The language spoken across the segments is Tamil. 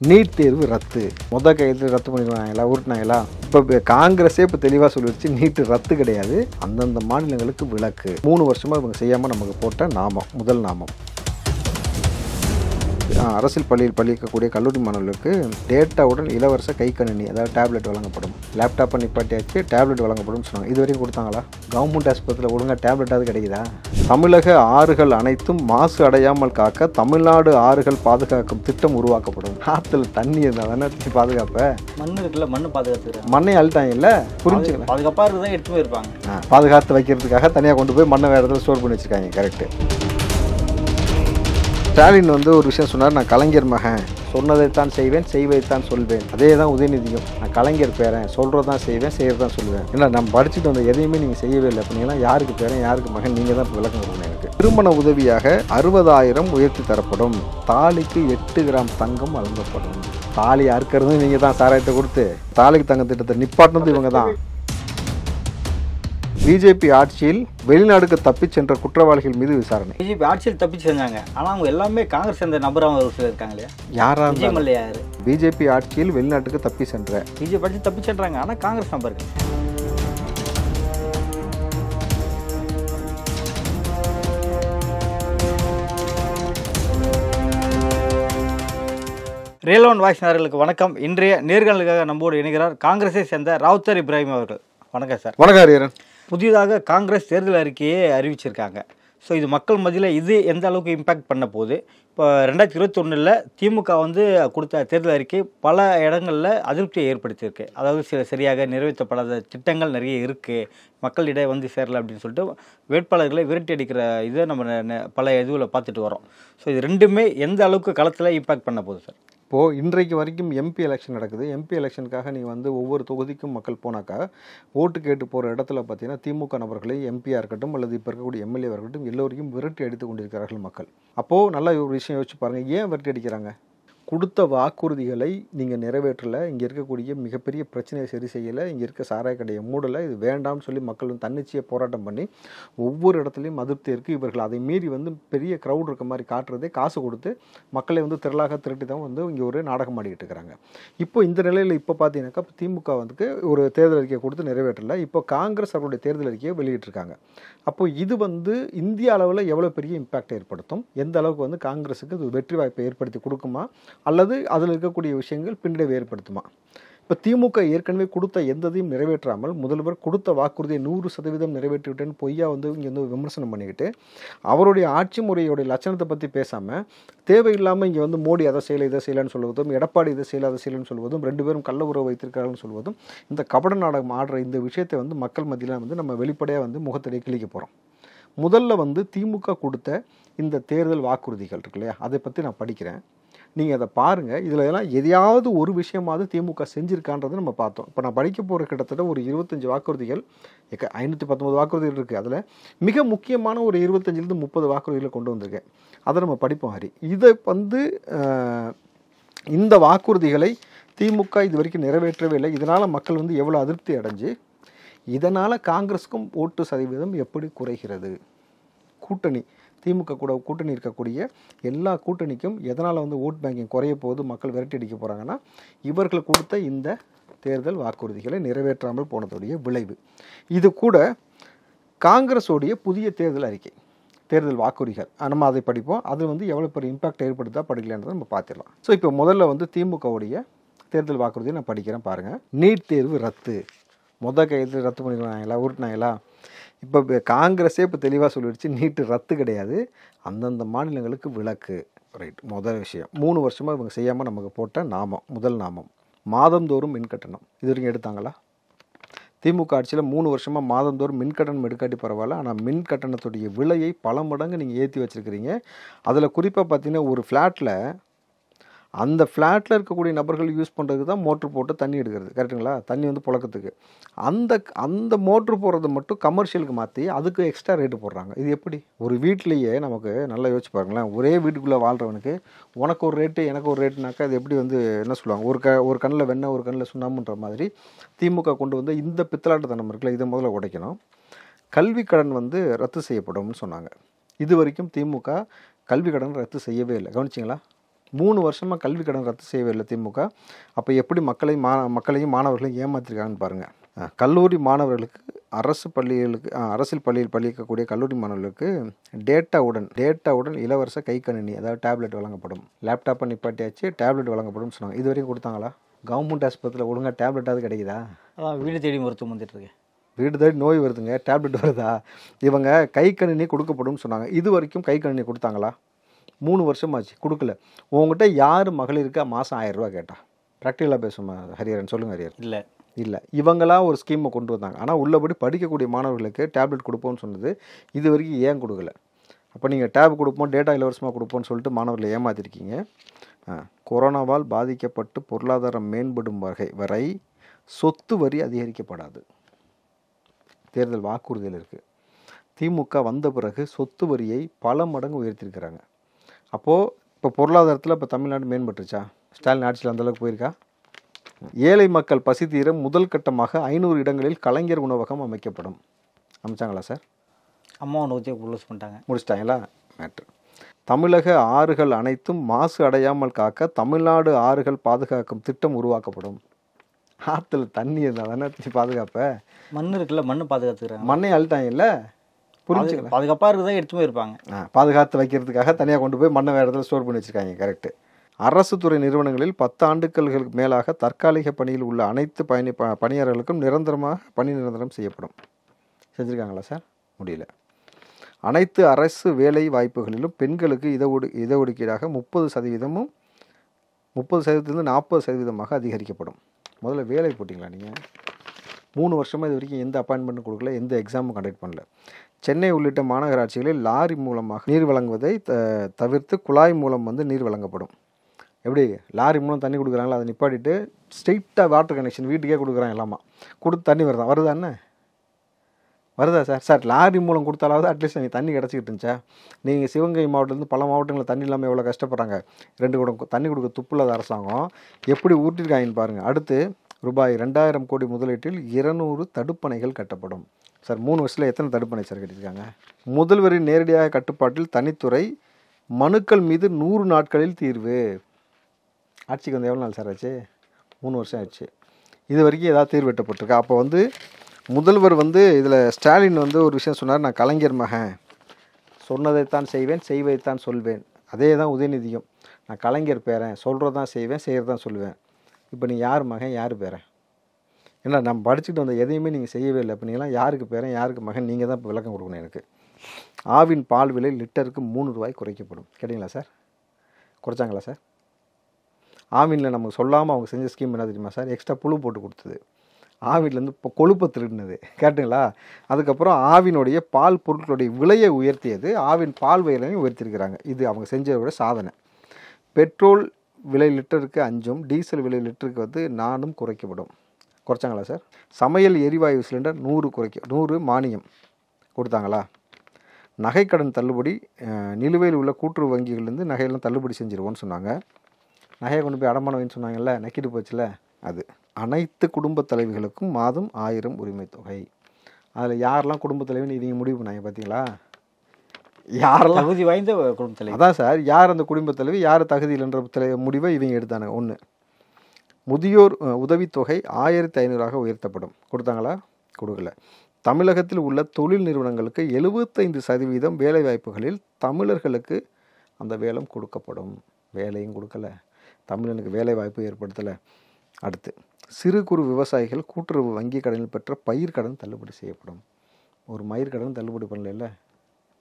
நீட் தேர்வு ரத்து கையெழுத்து ரத்து பண்ணிடுவாங்களா உருட்டினாங்களா? இப்போ காங்கிரஸே இப்போ தெளிவாக சொல்லிடுச்சு, நீட்டு ரத்து கிடையாது, அந்தந்த மாநிலங்களுக்கு விலக்கு. 3 வருஷமாக இவங்க செய்யாமல் நமக்கு போட்ட நாமம், முதல் நாமம். அரசியல் பள்ளியில் படிக்கக்கூடிய கல்லூரி மாணவர்களுக்கு டேட்டாவுடன் இலவச கைக்கணினி, அதாவது டேப்லெட் வழங்கப்படும். லேப்டாப்பை நிப்பாட்டியாச்சு, டேப்லெட் வழங்கப்படும் சொன்னாங்க. இது வரைக்கும் கொடுத்தாங்களா? கவர்மெண்ட் ஆஸ்பத்திரியில் ஒழுங்காக டேப்லெட்டாவது கிடைக்குதா? தமிழக ஆறுகள் அனைத்தும் மாசு அடையாமல் காக்க தமிழ்நாடு ஆறுகள் பாதுகாக்கும் திட்டம் உருவாக்கப்படும். ஆற்றுல தண்ணி இருந்தால் தானே பாதுகாப்ப. மண் இருக்குல்ல, மண்ணு பாதுகாத்துக்கிறேன். மண்ணை அழுத்தாங்க இல்லை, புரிஞ்சுக்கலாம். பாதுகாப்பாக இருக்குதான் எடுத்து போயிருப்பாங்க. பாதுகாத்து வைக்கிறதுக்காக தனியாக கொண்டு போய் மண்ணை வேறு இடத்துல ஸ்டோர் பண்ணி வச்சுருக்காங்க. கரெக்டு. ஸ்டாலின் ஒரு விஷயம் சொன்னார், நான் கலைஞர் மகன், சொன்னதைத்தான் செய்வேன், செய்வதைத்தான் சொல்வேன். அதே தான் உதயநிதியும், நான் கலைஞர் பேரன், சொல்கிறதான் செய்வேன், செய்கிறதான் சொல்லுவேன். ஏன்னா நம்ம படிச்சுட்டு வந்த எதையுமே நீங்கள் செய்யவே இல்லை அப்படின்னா யாருக்கு பேரன் யாருக்கு மகன் நீங்கள் தான் விளக்கம் கொடுக்கணும். எனக்கு திருமண உதவியாக 60,000 உயர்த்தி தரப்படும். தாலிக்கு 8 கிராம் தங்கம் வழங்கப்படும். தாலி அறுக்கிறதும் நீங்கள் தான் சாராயத்தை கொடுத்து தாலிக்கு தங்க திட்டத்தை நிப்பாட்டினது இவங்க தான். பிஜேபி ஆட்சியில் வெளிநாடுக்கு தப்பிச் சென்ற குற்றவாளிகள் மீது விசாரணை. பிஜேபி ஆட்சியில் தப்பிச்சு செஞ்சாங்க, ஆனால் அவங்க எல்லாமே காங்கிரஸ் சேர்ந்த நபராக ஒரு சிலர் இருக்காங்க இல்லையா? யாராவது பிஜேபி ஆட்சியில் வெளிநாட்டுக்கு தப்பி சென்ற பிஜேபி ஆட்சி தப்பி சென்றாங்க, ஆனால் காங்கிரஸ் நபர்கள். ரியல் ஒன் வாய்ஸ் நேயர்களுக்கு வணக்கம். இன்றைய நேர்காணலுக்காக நம்மோடு இணைகிறார் காங்கிரஸை சேர்ந்த ராவுத்தர் இப்ராஹிம் அவர்கள். வணக்கம் சார். வணக்கம் ஹரிஹரன். புதிதாக காங்கிரஸ் தேர்தல் அறிக்கையை அறிவிச்சிருக்காங்க. ஸோ இது மக்கள் மத்தியில் இது எந்த அளவுக்கு இம்பேக்ட் பண்ண போகுது? இப்போ 2021 திமுக கொடுத்த தேர்தல் அறிக்கை பல இடங்களில் அதிருப்தியை ஏற்படுத்தியிருக்கு. அதாவது சரியாக நிறைவேற்றப்படாத திட்டங்கள் நிறைய இருக்குது, மக்களிடையே சேரலை அப்படின்னு சொல்லிட்டு வேட்பாளர்களை விரட்டி அடிக்கிற இதை நம்ம பல இதுவில் பார்த்துட்டு வரோம். ஸோ இது ரெண்டுமே எந்த அளவுக்கு களத்தில் இம்பேக்ட் பண்ண போகுது சார்? இப்போது இன்றைக்கு வரைக்கும் எம்பி எலெக்ஷன் நடக்குது. எம்பி எலெக்ஷனுக்காக நீ ஒவ்வொரு தொகுதிக்கும் மக்கள் போனாக்கா ஓட்டு கேட்டு போகிற இடத்துல பார்த்தீங்கன்னா திமுக நபர்களை எம்பியாக இருக்கட்டும் அல்லது இப்போ இருக்கக்கூடிய எம்எல்ஏவாக இருக்கட்டும் எல்லோரையும் விரட்டி அடித்து கொண்டிருக்கிறார்கள் மக்கள். அப்போது நல்ல ஒரு விஷயம் யோசிச்சு பாருங்கள், ஏன் விரட்டி அடிக்கிறாங்க? கொடுத்த வாக்குறுதிகளை நீங்கள் நிறைவேற்றலை, இங்கே இருக்கக்கூடிய மிகப்பெரிய பிரச்சனையை சரி செய்யலை, இங்கே இருக்க சாராய கடையை மூடலை, இது வேண்டாம்னு சொல்லி மக்கள் தன்னிச்சையை போராட்டம் பண்ணி ஒவ்வொரு இடத்துலையும் அதிருப்தி இருக்குது. இவர்கள் அதை மீறி பெரிய க்ரௌட் இருக்க மாதிரி காட்டுறதே காசு கொடுத்து மக்களை திரளாக திரட்டி தான் இங்கே ஒரு நாடகம் ஆடிக்கிட்டு இருக்கிறாங்க. இப்போ இந்த நிலையில் இப்போ பார்த்தீங்கன்னாக்கா திமுக ஒரு தேர்தல் அறிக்கையை கொடுத்து நிறைவேற்றலை. இப்போ காங்கிரஸ் அவருடைய தேர்தல் அறிக்கையை வெளியிட்டிருக்காங்க. அப்போது இது இந்திய அளவில் எவ்வளோ பெரிய இம்பேக்ட் ஏற்படுத்தும், எந்த அளவுக்கு காங்கிரஸுக்கு இது வெற்றி வாய்ப்பை ஏற்படுத்தி கொடுக்குமா அல்லது அதில் இருக்கக்கூடிய விஷயங்கள் பின்னடைவை ஏற்படுத்துமா? இப்போ திமுக ஏற்கனவே கொடுத்த எந்ததையும் நிறைவேற்றாமல் முதல்வர் கொடுத்த வாக்குறுதியை 100% நிறைவேற்றிவிட்டேன்னு பொய்யா இங்கே விமர்சனம் பண்ணிக்கிட்டு அவருடைய ஆட்சி முறையோடைய லட்சணத்தை பற்றி பேசாமல் தேவையில்லாமல் இங்கே மோடி அதை செய்யலை இதை செய்யலைன்னு சொல்வதும், எடப்பாடி இதை செய்யலை அதை செய்யலைன்னு சொல்வதும், 2 பேரும் கள்ள உறவு வைத்திருக்காங்கன்னு சொல்வதும், இந்த கபட நாடகம் ஆடுற இந்த விஷயத்தை மக்கள் மத்தியில் நம்ம வெளிப்படையாக முகத்தடியை கிழிக்க போகிறோம். முதல்ல திமுக கொடுத்த இந்த தேர்தல் வாக்குறுதிகள் இருக்கு இல்லையா, அதை பற்றி நான் படிக்கிறேன், நீங்கள் அதை பாருங்கள். இதில் எல்லாம் எதையாவது ஒரு விஷயமாவது திமுக செஞ்சுருக்கான்றதை நம்ம பார்த்தோம். இப்போ நான் படிக்க போகிற கிட்டத்தட்ட ஒரு 25 வாக்குறுதிகள், 519 வாக்குறுதிகள் இருக்குது. அதில் மிக முக்கியமான ஒரு 25லேருந்து 30 வாக்குறுதிகளை கொண்டு வந்திருக்கேன். அதை நம்ம படிப்போம். ஹரி, இதை இந்த வாக்குறுதிகளை திமுக இது வரைக்கும் நிறைவேற்றவே இல்லை. இதனால் மக்கள் எவ்வளோ அதிருப்தி அடைஞ்சு, இதனால் காங்கிரஸுக்கும் ஓட்டு சதவீதம் எப்படி குறைகிறது? கூட்டணி திமுக கூட கூட்டணி இருக்கக்கூடிய எல்லா கூட்டணிக்கும் எதனால் ஓட் பேங்கிங் குறைய போது மக்கள் விரட்டி அடிக்க போகிறாங்கன்னா இவர்கள் கொடுத்த இந்த தேர்தல் வாக்குறுதிகளை நிறைவேற்றாமல் போனதுடைய விளைவு. இது கூட காங்கிரஸோடைய புதிய தேர்தல் அறிக்கை, தேர்தல் வாக்குறுதிகள் நம்ம அதை படிப்போம். அது எவ்வளோ பெரிய இம்பாக்ட் ஏற்படுத்தா படிக்கலான்றதை நம்ம பார்த்துடலாம். ஸோ இப்போ முதல்ல திமுகவுடைய தேர்தல் வாக்குறுதியை நான் படிக்கிறேன் பாருங்கள். நீட் தேர்வு ரத்து கையெழுத்து ரத்து பண்ணிடுவாங்களா உருட்டினாங்களா? இப்போ காங்கிரஸே இப்போ தெளிவாக சொல்லிடுச்சு, நீட்டு ரத்து கிடையாது, அந்தந்த மாநிலங்களுக்கு விலக்கு. ரைட், முதல் விஷயம். 3 வருஷமாக இவங்க செய்யாமல் நமக்கு போட்ட நாமம், முதல் நாமம். மாதந்தோறும் மின்கட்டணம் இது வரைக்கும் எடுத்தாங்களா? திமுக ஆட்சியில் 3 வருஷமாக மாதந்தோறும் மின்கட்டணம் எடுக்காட்டி பரவாயில்ல, ஆனால் மின் கட்டணத்துடைய விலையை பல மடங்கு நீங்கள் ஏற்றி வச்சுருக்கிறீங்க. அதில் குறிப்பாக பார்த்தீங்கன்னா ஒரு ஃப்ளாட்டில் அந்த ஃப்ளாட்டில் இருக்கக்கூடிய நபர்கள் யூஸ் பண்ணுறதுக்கு தான் மோட்ரு போட்டு தண்ணி எடுக்கிறது, கரெக்டுங்களா? தண்ணி புழக்கத்துக்கு அந்த மோட்ரு போடுறத மட்டும் கமர்ஷியலுக்கு மாற்றி அதுக்கு எக்ஸ்ட்ரா ரேட்டு போடுறாங்க. இது எப்படி? ஒரு வீட்லேயே நமக்கு நல்லா யோசிச்சு பாருங்களேன், ஒரே வீட்டுக்குள்ளே வாழ்கிறவனுக்கு உனக்கு ஒரு ரேட்டு எனக்கு ஒரு ரேட்டுனாக்கா அது எப்படி என்ன சொல்லுவாங்க, ஒரு கண்ணில் வெண்ணெய் ஒரு கண்ணில் சுண்ணாமுன்ற மாதிரி திமுக கொண்டு இந்த பித்தலாட்டுத்தனம் இருக்குல்ல, இதை முதல்ல உடைக்கணும். கல்வி கடன் ரத்து செய்யப்படும்னு சொன்னாங்க. இது வரைக்கும் திமுக கல்வி கடன் ரத்து செய்யவே இல்லை, கவனிச்சிங்களா? 3 வருஷமாக கல்வி கடன் ரத்து செய்யவே இல்லை திமுக. அப்போ எப்படி மக்களையும் மாணவர்களையும் ஏமாற்றிருக்காங்கன்னு பாருங்கள். கல்லூரி மாணவர்களுக்கு அரசியல் பள்ளியில் படிக்கக்கூடிய கல்லூரி மாணவர்களுக்கு டேட்டாவுடன் இலவச கைக்கணினி, அதாவது டேப்லெட் வழங்கப்படும். லேப்டாப்பை நிப்பாட்டியாச்சு, டேப்லெட் வழங்கப்படும் சொன்னாங்க. இது வரைக்கும் கொடுத்தாங்களா? கவர்மெண்ட் ஆஸ்பத்திரியில் ஒழுங்காக டேப்லெட்டாவது கிடைக்குதா? அதான் வீடு தேடி மருத்துவம் வந்துட்டுருக்கு. வீடு தேடி நோய் வருதுங்க, டேப்லெட் வருதா? இவங்க கைக்கணினி கொடுக்கப்படும் சொன்னாங்க. இது வரைக்கும் கைக்கணினி கொடுத்தாங்களா? 3 வருஷமாச்சு, கொடுக்கல. உங்ககிட்ட யார் மகளிருக்கு மாதம் 1000 ரூபா கேட்டா? ப்ராக்டிக்கலாக பேசுமா ஹரிஹரன்? சொல்லுங்கள் ஹரிஹரன். இல்லை, இவங்களா ஒரு ஸ்கீமை கொண்டு வந்தாங்க. ஆனால் உள்ளபடி படிக்கக்கூடிய மாணவர்களுக்கு டேப்லெட் கொடுப்போம்னு சொன்னது இது வரைக்கும் ஏன் கொடுக்கல? அப்போ நீங்கள் டேப் கொடுப்போம், டேட்டா இலவசமாக கொடுப்போம்னு சொல்லிட்டு மாணவர்களை ஏமாற்றிருக்கீங்க. கொரோனாவால் பாதிக்கப்பட்டு பொருளாதாரம் மேம்படும் வரை சொத்து வரி அதிகரிக்கப்படாது. தேர்தல் வாக்குறுதியில் இருக்குது. திமுக வந்த பிறகு சொத்து வரியை பல மடங்கு உயர்த்திருக்கிறாங்க. அப்போது இப்போ பொருளாதாரத்தில் இப்போ தமிழ்நாடு மேம்பட்டுருச்சா? ஸ்டாலின் ஆட்சியில் அந்தளவுக்கு போயிருக்கா? ஏழை மக்கள் பசி தீர முதல் கட்டமாக 500 இடங்களில் கலைஞர் உணவகம் அமைக்கப்படும். அமைச்சாங்களா சார்? அம்மா உணவகத்தை க்ளோஸ் பண்ணிட்டாங்க. முடிச்சிட்டாங்களா? மேட்ரு. தமிழக ஆறுகள் அனைத்தும் மாசு அடையாமல் காக்க தமிழ்நாடு ஆறுகள் பாதுகாக்கும் திட்டம் உருவாக்கப்படும். ஆற்றுல தண்ணி இருந்தால் தானே பாதுகாப்ப. மண் இருக்குல்ல, மண்ணை பாதுகாத்துக்கிறாங்க. மண்ணை அழுட்டாங்கல்ல, புரிஞ்சுக்கலாம். பாதுகாப்பாக இருக்குதான் எடுத்து போயிருப்பாங்க. பாதுகாத்து வைக்கிறதுக்காக தனியாக கொண்டு போய் மண்ணை வேறு இடத்துல ஸ்டோர் பண்ணி வச்சுருக்காங்க. கரெக்டு. அரசு துறை நிறுவனங்களில் 10 ஆண்டுகளுக்கு மேலாக தற்காலிக பணியில் உள்ள அனைத்து பணியாளர்களுக்கும் பணி நிரந்தரம் செய்யப்படும். செஞ்சுருக்காங்களா சார்? முடியல. அனைத்து அரசு வேலை வாய்ப்புகளிலும் பெண்களுக்கு இடஒதுக்கீடாக 30% 40% அதிகரிக்கப்படும். முதல்ல வேலை போட்டிங்களா நீங்கள்? 3 வருஷமாக இது வரைக்கும் எந்த அப்பாயின்மெண்ட்டும் கொடுக்கல, எந்த எக்ஸாமும் கண்டக்ட் பண்ணல. சென்னை உள்ளிட்ட மாநகராட்சிகளில் லாரி மூலமாக நீர் வழங்குவதை தவிர்த்து குழாய் மூலம் நீர் வழங்கப்படும். எப்படி லாரி மூலம் தண்ணி கொடுக்குறாங்களோ அதை நிப்பாட்டிட்டு ஸ்ட்ரெயிட்டாக வாட்டர் கனெக்ஷன் வீட்டுக்கே கொடுக்குறாங்க. எல்லாமா கொடுத்து தண்ணி வருதா என்ன? வருதா சார்? சார் லாரி மூலம் கொடுத்தாலாவது அட்லீஸ்ட் நீங்கள் தண்ணி கிடச்சிக்கிட்டு இருந்துச்சா? நீங்கள் சிவகங்கை மாவட்டத்துலேருந்து பல மாவட்டங்களில் தண்ணி இல்லாமல் எவ்வளோ கஷ்டப்படுறாங்க. 2 குடம் தண்ணி கொடுக்க துப்புல்லாத அரசாங்கம் எப்படி ஊட்டிருக்காங்கன்னு பாருங்கள். அடுத்து ரூபாய் 2000 கோடி முதலீட்டில் 200 தடுப்பணைகள் கட்டப்படும். சார் 3 வருஷத்தில் எத்தனை தடுப்பணை சார் கட்டியிருக்காங்க? முதல்வரின் நேரடியாக கட்டுப்பாட்டில் தனித்துறை மனுக்கள் மீது 100 நாட்களில் தீர்வு. ஆட்சிக்கு வந்து எவ்வளோ நாள் சார் ஆச்சு? 3 வருஷம் ஆச்சு. இது வரைக்கும் ஏதாவது தீர்வு எட்டப்பட்டிருக்கா? அப்போ முதல்வர் இதில் ஸ்டாலின் ஒரு விஷயம் சொன்னார், நான் கலைஞர் மகன், சொன்னதைத்தான் செய்வேன், செய்வதைத்தான் சொல்வேன். அதே தான் உதயநிதியும், நான் கலைஞர் பேரன், சொல்கிறதான் செய்வேன், செய்கிறதான் சொல்லுவேன். இப்போ நீ யார் மகன், யார் பேரன்? ஏன்னா நம்ம படிச்சுட்டு வந்த எதையுமே நீங்கள் செய்யவே இல்லை. இப்போ நீங்களாம் யாருக்கு பேரன், யாருக்கு மகன்? நீங்கள் தான் இப்போ விளக்கம் கொடுக்கணும் எனக்கு. ஆவின் பால் விலை லிட்டருக்கு 3 ரூபாய் குறைக்கப்படும். கேட்டிங்களா சார்? குறைச்சாங்களா சார்? ஆவினில் நமக்கு சொல்லாமல் அவங்க செஞ்ச ஸ்கீம் என்ன தெரியுமா சார்? எக்ஸ்ட்ரா புழு போட்டு கொடுத்தது. ஆவின்லேருந்து இப்போ கொழுப்பை திருடினது. கேட்டுங்களா? அதுக்கப்புறம் ஆவினுடைய பால் பொருட்களுடைய விலையை உயர்த்தியது, ஆவின் பால் விலையும் உயர்த்திருக்கிறாங்க. இது அவங்க செஞ்சதோட சாதனை. பெட்ரோல் விலை லிட்டருக்கு 5, டீசல் விலை லிட்டருக்கு 4 குறைக்கப்படும். குறைச்சாங்களா சார்? சமையல் எரிவாயு சிலிண்டர் 100 மானியம் கொடுத்தாங்களா? நகைக்கடன் தள்ளுபடி, நிலுவையில் உள்ள கூட்டுறவு வங்கிகள்லேருந்து நகையெல்லாம் தள்ளுபடி செஞ்சிருவோன்னு சொன்னாங்க. நகையை கொண்டு போய் அடமானம் வைன்னு சொன்னாங்கல்ல, நக்கிட்டு போச்சுல அது. அனைத்து குடும்ப தலைவிகளுக்கும் மாதம் 1000 உரிமை தொகை. அதில் யாரெல்லாம் குடும்ப தலைவின்னு இவங்க முடிவு பண்ணாங்க பார்த்தீங்களா? யாரெல்லாம் தகுதி வாய்ந்த குடும்ப தலைவி? அதான் சார், யார் அந்த குடும்ப தலைவி, யார் தகுதி இல்லைன்ற முடிவை இவங்க எடுத்தாங்க. ஒன்று, முதியோர் உதவித்தொகை 1500 உயர்த்தப்படும். கொடுத்தாங்களா? கொடுக்கல. தமிழகத்தில் உள்ள தொழில் நிறுவனங்களுக்கு 75% வேலை வாய்ப்புகளில் தமிழர்களுக்கு அந்த வேலை கொடுக்கப்படும். வேலையும் கொடுக்கல, தமிழனுக்கு வேலை வாய்ப்பு ஏற்படுத்தலை. அடுத்து, சிறு குறு விவசாயிகள் கூட்டுறவு வங்கி கடனில் பெற்ற பயிர் கடன் தள்ளுபடி செய்யப்படும். ஒரு மயிர் கடன் தள்ளுபடி பண்ணல,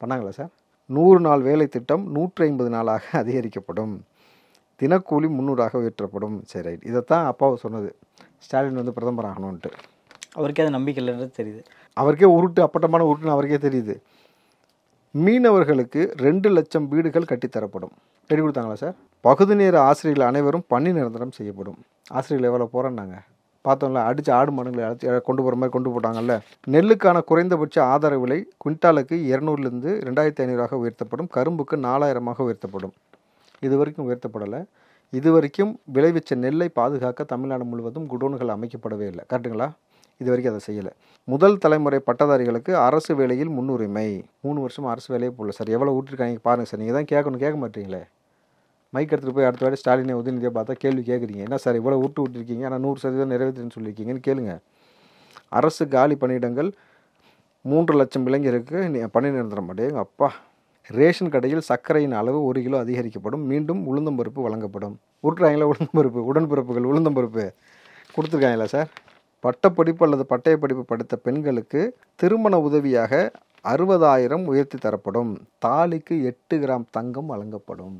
பண்ணாங்களா சார்? 100 நாள் வேலை திட்டம் 150 நாளாக அதிகரிக்கப்படும். தினக்கூலி 300 உயர்த்தப்படும். சரி, ரைட். இதைத்தான் அப்பாவை சொன்னது, ஸ்டாலின் பிரதமர் ஆகணும்ன்ட்டு. அவருக்கே அது நம்பிக்கை இல்லைன்றது தெரியுது. அவருக்கே அப்பட்டமான உருட்டுன்னு அவருக்கே தெரியுது. மீனவர்களுக்கு 2 லட்சம் வீடுகள் கட்டித்தரப்படும். கட்டி கொடுத்தாங்களா சார்? பகுதி நேர ஆசிரியர்கள் அனைவரும் பணி நிரந்தரம் செய்யப்படும். ஆசிரியர்கள் எவ்வளோ போகிறாங்க பார்த்தோம்ல, அடித்து ஆடு மாடுகளை கொண்டு போகிற மாதிரி கொண்டு போட்டாங்கல்ல. நெல்லுக்கான குறைந்தபட்ச ஆதார விலை குவிண்டாலுக்கு 200லேருந்து 2500 உயர்த்தப்படும். கரும்புக்கு 4000 உயர்த்தப்படும். இது வரைக்கும் உயர்த்தப்படலை. இது வரைக்கும் விளைவிச்ச நெல்லை பாதுகாக்க தமிழ்நாடு முழுவதும் குடோன்கள் அமைக்கப்படவே இல்லை. கரெக்டுங்களா? இது வரைக்கும் அதை செய்யலை. முதல் தலைமுறை பட்டதாரிகளுக்கு அரசு வேலையில் முன்னுரிமை. 3 வருஷமாக அரசு வேலையே போடல சார். எவ்வளோ ஊட்டிருக்காங்க பாருங்கள் சார். நீங்கள் தான் கேட்கணும், கேட்க மாட்டீங்களே. மைக் எடுத்துகிட்டு போய் அடுத்த வாட்டி ஸ்டாலினை உதயநிதியை பார்த்தா கேள்வி கேட்குறீங்க, என்ன சார் இவ்வளோ விட்டுருக்கீங்க, ஆனால் 100% நிறைவேற்றுன்னு சொல்லியிருக்கீங்கன்னு கேளுங்க. அரசு காலி பணியிடங்கள் 3 லட்சம் இளைஞருக்கு பணி நிரந்தரம் அடையும். அப்பா, ரேஷன் கடையில் சர்க்கரையின் அளவு 1 கிலோ அதிகரிக்கப்படும், மீண்டும் உளுந்தம்பருப்பு வழங்கப்படும். விட்டுறாங்களா உளுந்தம்பருப்பு, உடன்பிறப்புகள் உளுந்தம்பருப்பு கொடுத்துருக்காங்களா சார்? பட்டப்படிப்பு அல்லது பட்டய படிப்பு படித்த பெண்களுக்கு திருமண உதவியாக 60,000 உயர்த்தி தரப்படும். தாலிக்கு 8 கிராம் தங்கம் வழங்கப்படும்.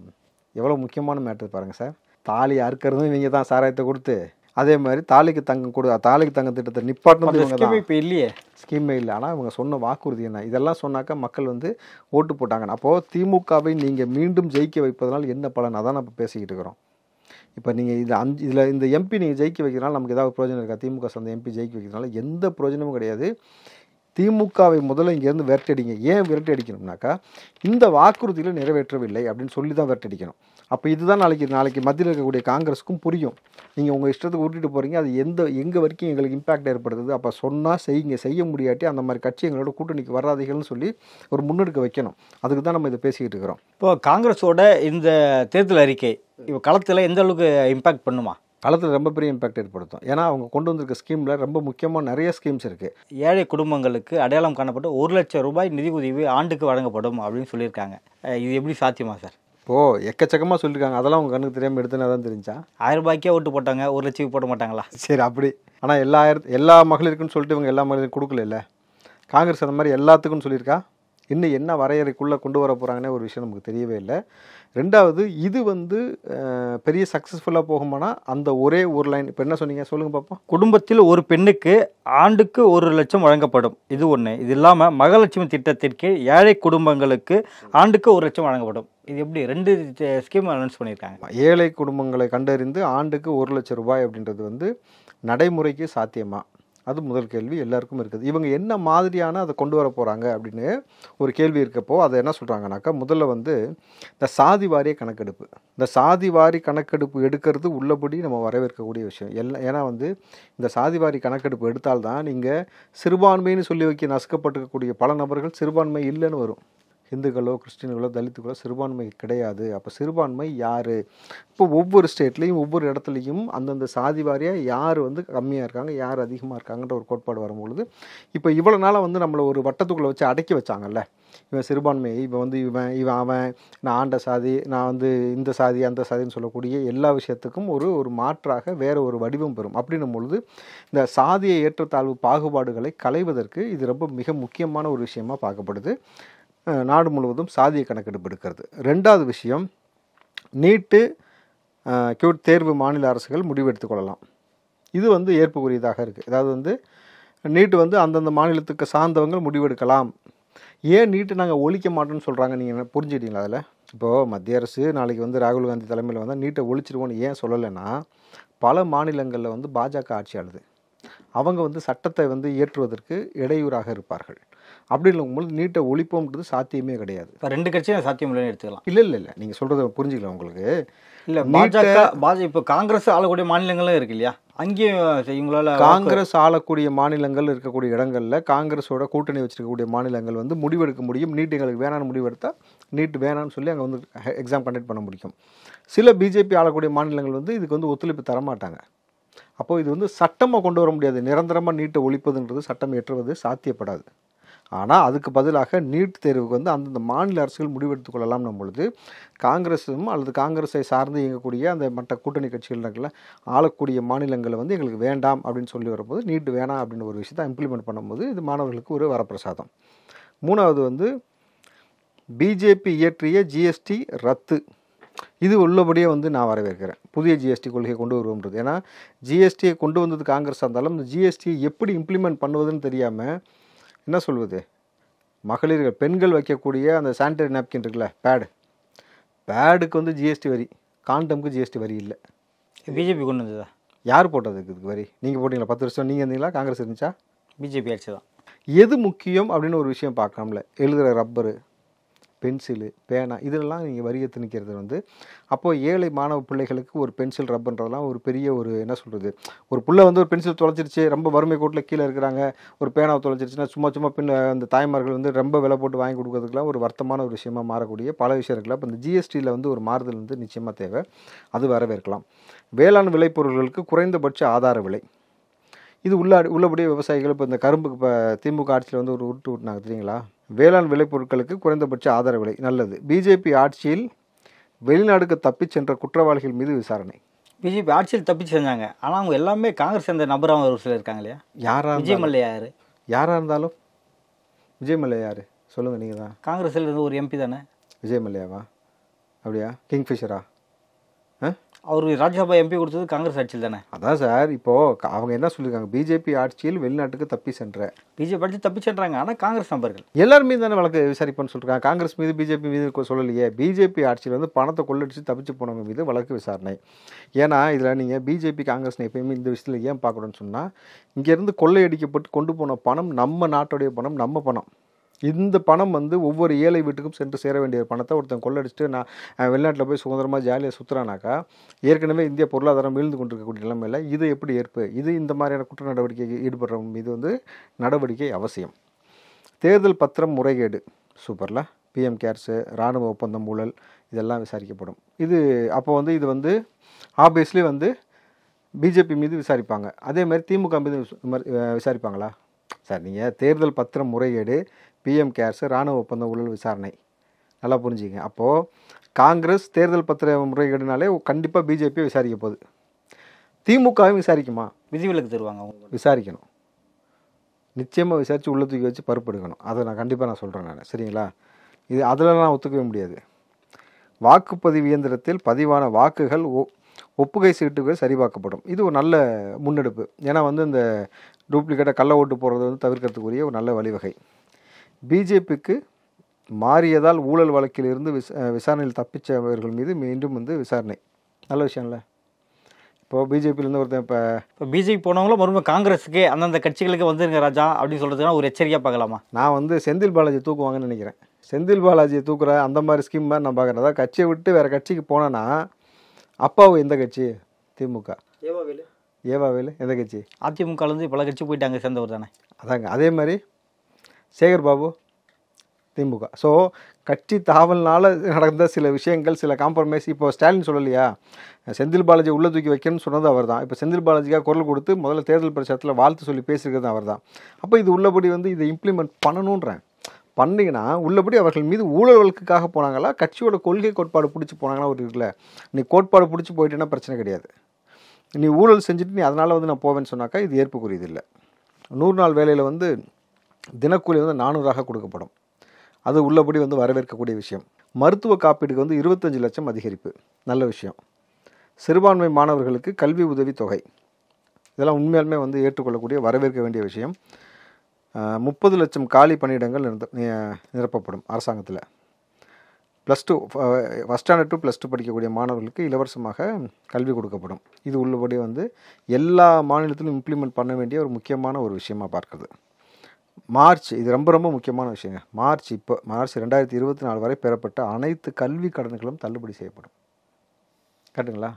எவ்வளோ முக்கியமான மேட்டர் பாருங்கள் சார். தாலி அறுக்கிறதும் இவங்க தான் சாராயத்தை கொடுத்து, அதே மாதிரி தாலிக்கு தங்கம் திட்டத்தை நிப்பாட்டினது இப்போ இல்லையே, ஸ்கீமே இல்லை. ஆனால் இவங்க சொன்ன வாக்குறுதி என்ன? இதெல்லாம் சொன்னாக்கா மக்கள் வந்து ஓட்டு போட்டாங்க. அப்போது திமுகவை நீங்கள் மீண்டும் ஜெயிக்க வைப்பதனால் என்ன பலன்? அதான் நம்ம பேசிக்கிட்டு இருக்கிறோம். இப்போ நீங்கள் இதில் இந்த எம்பி நீங்கள் ஜெயிக்க வைக்கிறதுனால நமக்கு ஏதாவது பிரயோஜனம் இருக்கா? திமுக சொந்த எம்பி ஜெயிக்க வைக்கிறதுனால எந்த பிரயோஜனமும் கிடையாது. திமுகவை முதல்ல இங்கேருந்து விரட்டடிங்க. ஏன் விரட்டடிக்கணும்னாக்கா, இந்த வாக்குறுதிகளை நிறைவேற்றவில்லை அப்படின்னு சொல்லி தான் விரட்டடிக்கணும். அப்போ இதுதான் நாளைக்கு மத்தியில் இருக்கக்கூடிய காங்கிரஸுக்கும் புரியும். நீங்கள் உங்கள் இஷ்டத்துக்கு விட்டுட்டு போகிறீங்க, அது எங்கே வரைக்கும் எங்களுக்கு இம்பாக்ட் ஏற்படுத்துது. அப்போ சொன்னால் செய்ய முடியாட்டி அந்த மாதிரி கட்சி எங்களோட கூட்டணிக்கு வராதீங்கள்னு சொல்லி ஒரு முன்னெடுக்க வைக்கணும். அதுக்கு தான் நம்ம இதை பேசிக்கிட்டு இருக்கிறோம். இப்போ காங்கிரஸோட இந்த தேர்தல் அறிக்கை இப்போ களத்தில் எந்த அளவுக்கு இம்பாக்ட் பண்ணுமா? களத்தில் ரொம்ப பெரிய இம்பாக்ட் ஏற்படுத்தும். ஏன்னா அவங்க கொண்டு வந்திருக்க ஸ்கீமில் ரொம்ப முக்கியமாக நிறைய ஸ்கீம்ஸ் இருக்குது. ஏழை குடும்பங்களுக்கு அடையாளம் காணப்பட்டு 1 லட்சம் ரூபாய் நிதி உதவி ஆண்டுக்கு வழங்கப்படும் அப்படின்னு சொல்லியிருக்காங்க. இது எப்படி சாத்தியமா சார்? இப்போது எக்கச்சக்கமாக சொல்லியிருக்காங்க. அதெல்லாம் உங்கள் கண்ணுக்கு தெரியாமல் எடுத்துனா தான் தெரிஞ்சா? 1000 ரூபாய்க்கே ஓட்டு போட்டாங்க, 1 லட்சம் போட மாட்டாங்களா? சரி அப்படி. ஆனால் எல்லா மகளிருக்குன்னு சொல்லிட்டு இவங்க எல்லா மகளிரும் கொடுக்கல இல்லை. காங்கிரஸ் அந்த மாதிரி எல்லாத்துக்கும் சொல்லியிருக்கா? இன்னும் என்ன வரையறைக்குள்ளே கொண்டு வர போகிறாங்கன்னே ஒரு விஷயம் நமக்கு தெரியவே இல்லை. ரெண்டாவது, இது வந்து பெரிய சக்ஸஸ்ஃபுல்லாக போகுமானா அந்த ஒரே ஒரு லைன் இப்போ என்ன சொன்னீங்க சொல்லுங்கள் பார்ப்போம். குடும்பத்தில் ஒரு பெண்ணுக்கு ஆண்டுக்கு 1 லட்சம் வழங்கப்படும். இது ஒன்று. இது இல்லாமல் மகாலட்சுமி திட்டத்திற்கு ஏழை குடும்பங்களுக்கு ஆண்டுக்கு 1 லட்சம் வழங்கப்படும். இது எப்படி 2 ஸ்கீம் அனௌன்ஸ் பண்ணியிருக்காங்க. ஏழை குடும்பங்களை கண்டறிந்து ஆண்டுக்கு 1 லட்சம் ரூபாய் அப்படின்றது வந்து நடைமுறைக்கு சாத்தியமா? அது முதல் கேள்வி எல்லாருக்கும் இருக்குது. இவங்க என்ன மாதிரியான அதை கொண்டு வர போகிறாங்க அப்படின்னு ஒரு கேள்வி இருக்கப்போ அதை என்ன சொல்கிறாங்கனாக்கா, முதல்ல வந்து இந்த சாதி வாரிய கணக்கெடுப்பு. இந்த சாதி வாரி கணக்கெடுப்பு எடுக்கிறது உள்ளபடி நம்ம வரவேற்கக்கூடிய விஷயம். ஏன்னா வந்து இந்த சாதி வாரி கணக்கெடுப்பு எடுத்தால்தான் நீங்கள் சிறுபான்மைன்னு சொல்லி வைக்க நசுக்கப்பட்டிருக்கக்கூடிய பல நபர்கள் சிறுபான்மை இல்லைன்னு வரும். இந்துக்களோ கிறிஸ்டின்களோ தலித்துகளோ சிறுபான்மை கிடையாது. அப்போ சிறுபான்மை யார்? இப்போ ஒவ்வொரு ஸ்டேட்லேயும் ஒவ்வொரு இடத்துலையும் அந்தந்த சாதி வாரியாக யார் வந்து கம்மியாக இருக்காங்க, யார் அதிகமாக இருக்காங்கன்ற ஒரு கோட்பாடு வரும்பொழுது, இப்போ இவ்வளோ நாளாக வந்து நம்மளை ஒரு வட்டத்துக்குள்ளே வச்சு அடக்கி வச்சாங்கல்ல. இவன் சிறுபான்மை, இவன் வந்து இவன் அவன் நான் ஆண்ட சாதி, நான் வந்து இந்த சாதி அந்த சாதின்னு சொல்லக்கூடிய எல்லா விஷயத்துக்கும் ஒரு மாற்றாக வேறு ஒரு வடிவம் பெறும். அப்படின்னும் பொழுது இந்த சாதிய ஏற்றத்தாழ்வு பாகுபாடுகளை களைவதற்கு இது ரொம்ப மிக முக்கியமான ஒரு விஷயமாக பார்க்கப்படுது. நாடு முழுவதும் சாதிய கணக்கெடுப்பு எடுக்கிறது. ரெண்டாவது விஷயம், நீட்டு கியூட் தேர்வு மாநில அரசுகள் முடிவெடுத்துக் கொள்ளலாம். இது வந்து ஏற்புக்குரியதாக இருக்குது. அதாவது வந்து நீட்டு வந்து அந்தந்த மாநிலத்துக்கு சார்ந்தவங்க முடிவெடுக்கலாம். ஏன் நீட்டு நாங்கள் ஒழிக்க மாட்டோம்னு சொல்கிறாங்க, நீங்கள் புரிஞ்சுக்கிட்டீங்களா? அதில் இப்போது மத்திய அரசு நாளைக்கு வந்து ராகுல் காந்தி தலைமையில் வந்தால் நீட்டை ஒழிச்சிருவோன்னு ஏன் சொல்லலைன்னா, பல மாநிலங்களில் வந்து பாஜக ஆட்சி ஆளுது. அவங்க வந்து சட்டத்தை வந்து இயற்றுவதற்கு இடையூறாக இருப்பார்கள். அப்படி இருக்கும்போது நீட்டை ஒழிப்போம்ன்றது சாத்தியமே கிடையாது. இப்போ 2 கட்சியும் சாத்தியம் இல்லைன்னு எடுத்துக்கலாம். இல்லை நீங்கள் சொல்கிறத புரிஞ்சுக்கலாம் உங்களுக்கு. இல்லை பாஜக இப்போ காங்கிரஸ் ஆளக்கூடிய மாநிலங்களும் இருக்கு இல்லையா, அங்கேயும் இவங்களால காங்கிரஸ் ஆளக்கூடிய மாநிலங்கள் இருக்கக்கூடிய இடங்களில் காங்கிரஸோட கூட்டணி வச்சிருக்கக்கூடிய மாநிலங்கள் வந்து முடிவெடுக்க முடியும். நீட் எங்களுக்கு வேணான்னு முடிவெடுத்தால் நீட் வேணான்னு சொல்லி அங்கே வந்து எக்ஸாம் கண்டக்ட் பண்ண முடியும். சில பிஜேபி ஆளக்கூடிய மாநிலங்கள் வந்து இதுக்கு வந்து ஒத்துழைப்பு தரமாட்டாங்க. அப்போது இது வந்து சட்டமாக கொண்டு வர முடியாது. நிரந்தரமாக நீட்டை ஒழிப்பதுன்றது சட்டம் ஏற்றுவது சாத்தியப்படாது. ஆனால் அதுக்கு பதிலாக நீட் தேர்வுக்கு வந்து அந்தந்த மாநில அரசுகள் முடிவெடுத்துக் கொள்ளலாம்னும் பொழுது காங்கிரஸும் அல்லது காங்கிரஸை சார்ந்து இயங்கக்கூடிய அந்த மற்ற கூட்டணி கட்சிகள் ஆளக்கூடிய மாநிலங்களை வந்து எங்களுக்கு வேண்டாம் அப்படின்னு சொல்லி வரும்போது நீட் வேணாம் அப்படின்னு ஒரு விஷயத்தை இம்ப்ளிமெண்ட் பண்ணும்போது இது மாணவர்களுக்கு ஒரு வரப்பிரசாதம். மூணாவது வந்து பிஜேபி இயற்றிய ஜிஎஸ்டி ரத்து. இது உள்ளபடியே வந்து நான் வரவேற்கிறேன். புதிய ஜிஎஸ்டி கொள்கையை கொண்டு வருவோம்ன்றது. ஏன்னா ஜிஎஸ்டியை கொண்டு வந்தது காங்கிரஸாக இருந்தாலும் இந்த ஜிஎஸ்டியை எப்படி இம்ப்ளிமெண்ட் பண்ணுவதுன்னு தெரியாமல் என்ன சொல்வது, மகளிர்கள் பெண்கள் வைக்கக்கூடிய அந்த சானிடரி நாப்கின் இருக்குல்ல, பேடுக்கு வந்து ஜிஎஸ்டி வரி, காண்டமுக்கு ஜிஎஸ்டி வரி இல்லை. பிஜேபி கொண்டு வந்ததா? யார் போட்டது இதுக்கு வரி? நீங்கள் போட்டிங்களா? 10 வருஷம் நீங்கள் இருந்தீங்களா? காங்கிரஸ் இருந்துச்சா? பிஜேபி ஆட்சி தான். எது முக்கியம் அப்படின்னு ஒரு விஷயம் பார்க்கணும்ல. எழுதுகிற ரப்பரு, பென்சிலு, பேனா இதெல்லாம் நீங்கள் வரியை திணிக்கிறது வந்து அப்போது ஏழை மாணவ பிள்ளைகளுக்கு ஒரு பென்சில் ரப்புன்றதெல்லாம் ஒரு பெரிய ஒரு என்ன சொல்கிறது, ஒரு புள்ள வந்து ஒரு பென்சில் தொலைச்சிருச்சு, ரொம்ப வறுமை கோட்டில் கீழே இருக்கிறாங்க, ஒரு பேனாவை தொலைச்சிருச்சுன்னா சும்மா சும்மா அந்த தாய்மார்கள் வந்து ரொம்ப விலை போட்டு வாங்கி கொடுக்கறதுக்குலாம் ஒரு வருத்தமான ஒரு விஷயமா மாறக்கூடிய பல விஷயம் இருக்குல்ல. இப்போ இந்த ஜிஎஸ்டியில் வந்து ஒரு மாறுதல் வந்து நிச்சயமாக தேவை, அது வரவேற்கலாம். வேளாண் விளைபொருள்களுக்கு குறைந்தபட்ச ஆதார விலை, இது உள்ளபடியே விவசாயிகள் இப்போ இந்த கரும்புக்கு இப்போ திமுக ஆட்சியில் வந்து ஒரு உருட்டு விட்டுனாங்க தெரியுங்களா. வேளாண் விளைபொருட்களுக்கு குறைந்தபட்ச ஆதார விலை நல்லது. பிஜேபி ஆட்சியில் வெளிநாடுக்கு தப்பிச் சென்ற குற்றவாளிகள் மீது விசாரணை. பிஜேபி ஆட்சியில் தப்பி செஞ்சாங்க, ஆனால் அவங்க எல்லாமே காங்கிரஸ் சேர்ந்த நபராக ஒரு சிலர் இருக்காங்க இல்லையா. விஜய் மல்லையா யார்? யாராக இருந்தாலும் விஜய் மல்லையா யார் சொல்லுங்கள் நீங்கள் தான். காங்கிரஸில் இருந்து ஒரு எம்பி தானே விஜய் மல்லையாவா? அப்படியா? கிங்ஃபிஷரா? அவர் ராஜ்யசபா எம்பி கொடுத்தது காங்கிரஸ் ஆட்சியில் தானே. அதான் சார், இப்போது அவங்க என்ன சொல்லியிருக்காங்க, பிஜேபி ஆட்சியில் வெளிநாட்டுக்கு தப்பி சென்ற பிஜேபி ஆட்சி தப்பி சென்றாங்க, ஆனால் காங்கிரஸ் நபர்கள் எல்லாருமே தானே வழக்கு விசாரிப்புன்னு சொல்கிறாங்க. காங்கிரஸ் மீது பிஜேபி மீது சொல்லலையே. பிஜேபி ஆட்சியில் வந்து பணத்தை கொள்ளடிச்சு தப்பிச்சு போனவங்க மீது வழக்கு விசாரணை. ஏன்னா இதில் நீங்கள் பிஜேபி காங்கிரஸ் எப்பயுமே இந்த விஷயத்தில் ஏன் பார்க்கணும்னு சொன்னால், இங்கேருந்து கொள்ளையடிக்கப்பட்டு கொண்டு போன பணம் நம்ம நாட்டுடைய பணம், நம்ம பணம். இந்த பணம் வந்து ஒவ்வொரு ஏழை வீட்டுக்கும் சென்று சேர வேண்டிய பணத்தை ஒருத்தன் கொள்ளடிச்சிட்டு நான் வெளிநாட்டில் போய் சுதந்திரமாக ஜாலியாக சுற்றுறானாக்கா, ஏற்கனவே இந்திய பொருளாதாரம் வீழ்ந்து கொண்டிருக்கக்கூடிய நிலைமையில் இது எப்படி ஏற்பு? இது இந்த மாதிரியான குற்ற நடவடிக்கைக்கு ஈடுபடுறவங்க மீது வந்து நடவடிக்கை அவசியம். தேர்தல் பத்திரம் முறைகேடு சூப்பரில் பிஎம் கேர்ஸு, இராணுவ ஒப்பந்தம் ஊழல் இதெல்லாம் விசாரிக்கப்படும். இது அப்போ வந்து இது வந்து ஆப்வியஸ்லி வந்து பிஜேபி மீது விசாரிப்பாங்க. அதேமாதிரி திமுக மீது விசாரிப்பாங்களா? சார் நீங்கள் தேர்தல் பத்திரம் முறைகேடு, பிஎம் கேர்ஸு, இராணுவ ஒப்பந்த ஊழல் விசாரணை நல்லா புரிஞ்சுங்க. அப்போது காங்கிரஸ் தேர்தல் பத்திர முறைகேடுனாலே கண்டிப்பாக பிஜேபியை விசாரிக்க போகுது. திமுகவும் விசாரிக்குமா? விதிவிலக்கு தருவாங்க, அவங்க விசாரிக்கணும், நிச்சயமாக விசாரித்து உள்ள தூக்கி வச்சு பருப்பு எடுக்கணும். அதை நான் கண்டிப்பாக நான் சொல்கிறேன் நான், சரிங்களா. இது அதில் நான் ஒத்துக்கவே முடியாது. வாக்குப்பதிவு இயந்திரத்தில் பதிவான வாக்குகள் ஒப்புகை சீட்டுகள் சரிபார்க்கப்படும். இது ஒரு நல்ல முன்னெடுப்பு. ஏன்னா வந்து இந்த டூப்ளிகேட்டாக கள்ள ஓட்டு போடுறது வந்து தவிர்க்கிறதுக்குரிய ஒரு நல்ல வழிவகை. பிஜேபிக்கு மாறியதால் ஊழல் வழக்கில் இருந்து விசாரணையில் தப்பிச்சவர்கள் மீது மீண்டும் வந்து விசாரணை. நல்ல விஷயம்ல. இப்போது பிஜேபியிலேருந்து ஒருத்தன் இப்போ பிஜேபி போனவங்களும் மறுபடியும் காங்கிரஸுக்கு அந்தந்த கட்சிகளுக்கு வந்துருங்க ராஜா அப்படின்னு சொல்கிறதுனா ஒரு எச்சரிக்கையாக பார்க்கலாமா? நான் வந்து செந்தில் பாலாஜி தூக்குவாங்கன்னு நினைக்கிறேன். செந்தில் பாலாஜியை தூக்குற அந்த மாதிரி ஸ்கீம் மாதிரி நான் பார்க்குறேன். அதாவது கட்சியை விட்டு வேறு கட்சிக்கு போனேன்னா, அப்பாவு எந்த கட்சி? திமுக. ஏவாவேலு எந்த கட்சி? அதிமுகலேருந்து பல கட்சி போயிட்டாங்க, சேர்ந்தவர் தானே. அதாங்க. அதே மாதிரி சேகர் பாபு திமுக. ஸோ கட்சி தாவல்னால நடந்த சில விஷயங்கள், சில காம்ப்ரமைஸ். இப்போ ஸ்டாலின் சொல்லலையா, செந்தில் பாலாஜி உள்ளே தூக்கி வைக்கணும்னு சொன்னது அவர் தான். இப்போ செந்தில் பாலாஜிக்காக குரல் கொடுத்து முதல்ல தேர்தல் பிரச்சாரத்தில் வாழ்த்து சொல்லி பேசியிருக்கிறது அவர் தான். அப்போ இது உள்ளபடி வந்து இதை இம்ப்ளிமெண்ட் பண்ணணுன்றேன். பண்ணிங்கன்னா உள்ளபடி அவர்கள் மீது ஊழல் வழக்குக்காக போனாங்களா, கட்சியோட கொள்கை கோட்பாடு பிடிச்சி போனாங்களா? ஒரு இருக்குல்ல, நீ கோட்பாடு பிடிச்சி போயிட்டேன்னா பிரச்சனை கிடையாது. நீ ஊழல் செஞ்சுட்டு நீ அதனால் வந்து நான் போவேன்னு சொன்னாக்கா இது ஏற்புக்குரியது இல்லை. 100 நாள் வேலையில் வந்து தினக்கூலி வந்து 400ஆக கொடுக்கப்படும். அது உள்ளபடி வந்து வரவேற்கக்கூடிய விஷயம். மருத்துவ காப்பீடுக்கு வந்து 25 லட்சம் அதிகரிப்பு, நல்ல விஷயம். சிறுபான்மை மாணவர்களுக்கு கல்வி உதவி தொகை, இதெல்லாம் உண்மையாலுமே வந்து ஏற்றுக்கொள்ளக்கூடிய வரவேற்க வேண்டிய விஷயம். 30 லட்சம் காலி பணியிடங்கள் நிரப்பப்படும் அரசாங்கத்தில். +2 ஃபஸ்ட் ஸ்டாண்டர்ட் டு +2 படிக்கக்கூடிய மாணவர்களுக்கு இலவசமாக கல்வி கொடுக்கப்படும். இது உள்ளபடி வந்து எல்லா மாநிலத்திலும் இம்ப்ளிமெண்ட் பண்ண வேண்டிய ஒரு முக்கியமான ஒரு விஷயமாக பார்க்குறது. மார்ச், இது ரொம்ப ரொம்ப முக்கியமான விஷயங்க. மார்ச் 2024 வரை பெறப்பட்ட அனைத்து கல்வி கடன்களும் தள்ளுபடி செய்யப்படும். கரெக்டுங்களா?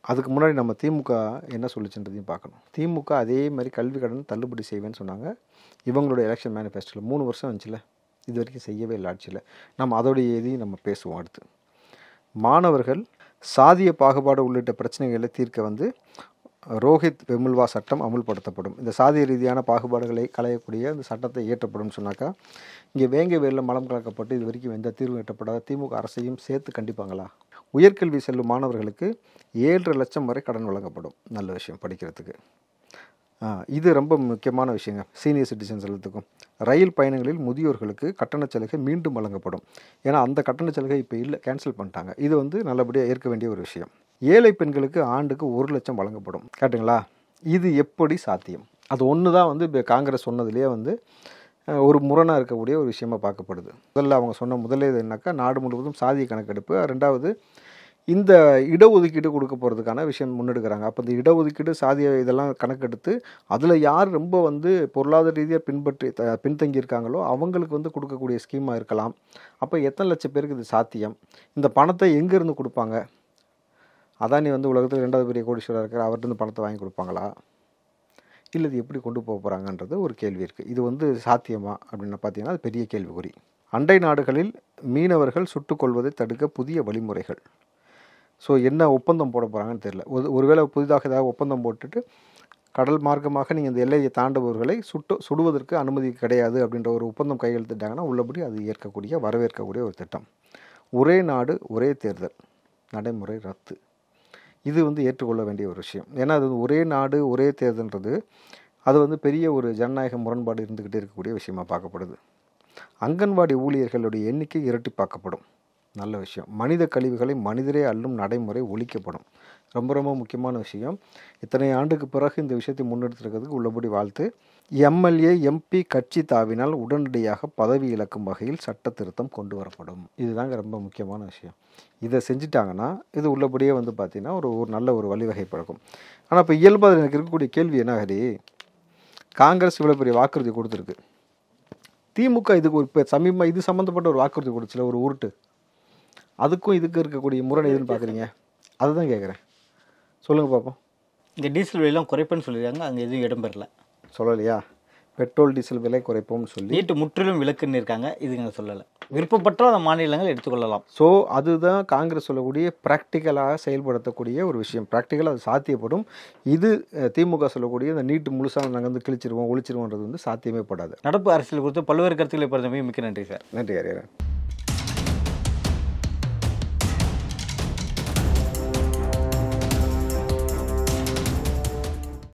அதுக்கு முன்னாடி நம்ம திமுக என்ன சொல்லிச்சுன்றதையும் பார்க்கணும். திமுக அதே மாதிரி கல்வி கடன் தள்ளுபடி செய்வேன்னு சொன்னாங்க. இவங்களோட எலெக்ஷன் மேனிஃபெஸ்டோவில் 3 வருஷம் வந்துச்சுல, இது வரைக்கும் செய்யவே இல்லை ஆட்சியில். நம்ம அதோடைய இதையும் நம்ம பேசுவோம் அடுத்து. மாணவர்கள் சாதிய பாகுபாடு உள்ளிட்ட பிரச்சனைகளை தீர்க்க வந்து ரோஹித் வெமுல்வா சட்டம் அமுல்படுத்தப்படும். இந்த சாதிய ரீதியான பாகுபாடுகளை களையக்கூடிய இந்த சட்டத்தை இயற்றப்படும் சொன்னாக்கா, இங்கே வேங்கை வேரில் மலம் கலக்கப்பட்டு இது வரைக்கும் எந்த தீர்வு எட்டப்படாத திமுக அரசையும் சேர்த்து கண்டிப்பாங்களா? உயர்கல்வி செல்லும் மாணவர்களுக்கு 7.5 லட்சம் வரை கடன் வழங்கப்படும். நல்ல விஷயம் படிக்கிறதுக்கு. இது ரொம்ப முக்கியமான விஷயங்க. சீனியர் சிட்டிசன்ஸ் எல்லாத்துக்கும். ரயில் பயணங்களில் முதியோர்களுக்கு கட்டணச் சலுகை மீண்டும் வழங்கப்படும். ஏன்னா அந்த கட்டணச் சலுகை இப்போ இல்லை, கேன்சல் பண்ணிட்டாங்க. இது வந்து நல்லபடியாக ஏற்க வேண்டிய ஒரு விஷயம். ஏழை பெண்களுக்கு ஆண்டுக்கு 1 லட்சம் வழங்கப்படும். கேட்டுங்களா? இது எப்படி சாத்தியம்? அது ஒன்று தான் வந்து இப்போ காங்கிரஸ் சொன்னதுலேயே வந்து ஒரு முரணாக இருக்கக்கூடிய ஒரு விஷயமாக பார்க்கப்படுது. முதல்ல அவங்க சொன்ன முதலே என்னக்கா, நாடு முழுவதும் சாதிய கணக்கெடுப்பு. ரெண்டாவது, இந்த இடஒதுக்கீடு கொடுக்க போகிறதுக்கான விஷயம் முன்னெடுக்கிறாங்க. அப்போ இந்த இடஒதுக்கீடு சாதிய இதெல்லாம் கணக்கெடுத்து அதில் யார் ரொம்ப வந்து பொருளாதார ரீதியாக பின்தங்கியிருக்காங்களோ அவங்களுக்கு வந்து கொடுக்கக்கூடிய ஸ்கீமாக இருக்கலாம். அப்போ எத்தனை லட்சம் பேருக்கு இது சாத்தியம்? இந்த பணத்தை எங்கேருந்து கொடுப்பாங்க? அதானி வந்து உலகத்தில் 2வது பெரிய கோடீஸ்வரர் இருக்கிற அவர்கிட்ட பணத்தை வாங்கி கொடுப்பாங்களா? இல்லை இது எப்படி கொண்டு போக போகிறாங்கன்றது ஒரு கேள்வி இருக்குது. இது வந்து சாத்தியமா அப்படின்னு பார்த்தீங்கன்னா அது பெரிய கேள்விக்குறி. அண்டை நாடுகளில் மீனவர்கள் சுட்டுக்கொள்வதை தடுக்க புதிய வழிமுறைகள். ஸோ என்ன ஒப்பந்தம் போட போகிறாங்கன்னு தெரியல. ஒருவேளை புதிதாக ஏதாவது ஒப்பந்தம் போட்டுட்டு கடல் மார்க்கமாக நீங்கள் இந்த எல்லையை தாண்டுபவர்களை சுடுவதற்கு அனுமதி கிடையாது அப்படின்ற ஒரு ஒப்பந்தம் கையெழுத்திட்டாங்கன்னா உள்ளபடி அது வரவேற்கக்கூடிய ஒரு திட்டம். ஒரே நாடு ஒரே தேர்தல் நடைமுறை ரத்து. இது வந்து ஏற்றுக்கொள்ள வேண்டிய ஒரு விஷயம். ஏன்னா அது ஒரே நாடு ஒரே தேர்தல்ன்றது அது வந்து பெரிய ஒரு ஜனநாயக முரண்பாடு இருந்துக்கிட்டே இருக்கக்கூடிய விஷயமாக பார்க்கப்படுது. அங்கன்வாடி ஊழியர்களுடைய எண்ணிக்கை இரட்டிப்பாக்கப்படும். நல்ல விஷயம். மனித கழிவுகளை மனிதரே அள்ளும் நடைமுறை ஒழிக்கப்படும். ரொம்ப ரொம்ப முக்கியமான விஷயம். இத்தனை ஆண்டுக்கு பிறகு இந்த விஷயத்தை முன்னெடுத்திருக்கிறதுக்கு உள்ளபடி வாழ்த்து. எம்எல்ஏ எம்பி கட்சி தாவினால் உடனடியாக பதவி இழக்கும் வகையில் சட்ட திருத்தம் கொண்டு வரப்படும். இதுதாங்க ரொம்ப முக்கியமான விஷயம். இதை செஞ்சிட்டாங்கன்னா இது உள்ளபடியே வந்து பார்த்திங்கன்னா ஒரு நல்ல ஒரு வழிவகை பழக்கும். ஆனால் இப்போ இயல்பாக எனக்கு இருக்கக்கூடிய கேள்வி என்ன ஹரி, காங்கிரஸ் இவ்வளோ பெரிய வாக்குறுதி கொடுத்துருக்கு, திமுக இதுக்கு ஒரு இப்போ சமீபமாக இது சம்மந்தப்பட்ட ஒரு வாக்குறுதி கொடுச்சுல ஒரு உருட்டு, அதுக்கும் இதுக்கு இருக்கக்கூடிய முரண் எதுன்னு பார்க்குறீங்க? அதுதான் கேட்குறேன். சொல்லுங்கள் பார்ப்போம். இந்த டீசல் விலையெல்லாம் குறைப்பேன்னு சொல்லியிருக்காங்க, அங்கே எதுவும் இடம்பெறல. சொல்லலையா? பெட்ரோல் டீசல் விலை குறைப்போம்னு சொல்லி நீட்டு முற்றிலும் விலக்குன்னு இருக்காங்க. இதுங்க சொல்லலை. விருப்பப்பட்ட அந்த மாநிலங்கள் எடுத்துக்கொள்ளலாம். ஸோ அதுதான் காங்கிரஸ் சொல்லக்கூடிய ப்ராக்டிக்கலாக செயல்படுத்தக்கூடிய ஒரு விஷயம். ப்ராக்டிக்கலாக அது சாத்தியப்படும். இது திமுக சொல்லக்கூடிய இந்த நீட்டு முழுசாக நாங்கள் வந்து கிழிச்சிருவோம் ஒழிச்சிருவோன்றது வந்து சாத்தியமே படாது. நடப்பு அரசியல் குறித்து பல்வேறு கருத்துக்களை பொறுத்தவரை மிக்க நன்றி சார். நன்றி ஹரிஹரன்.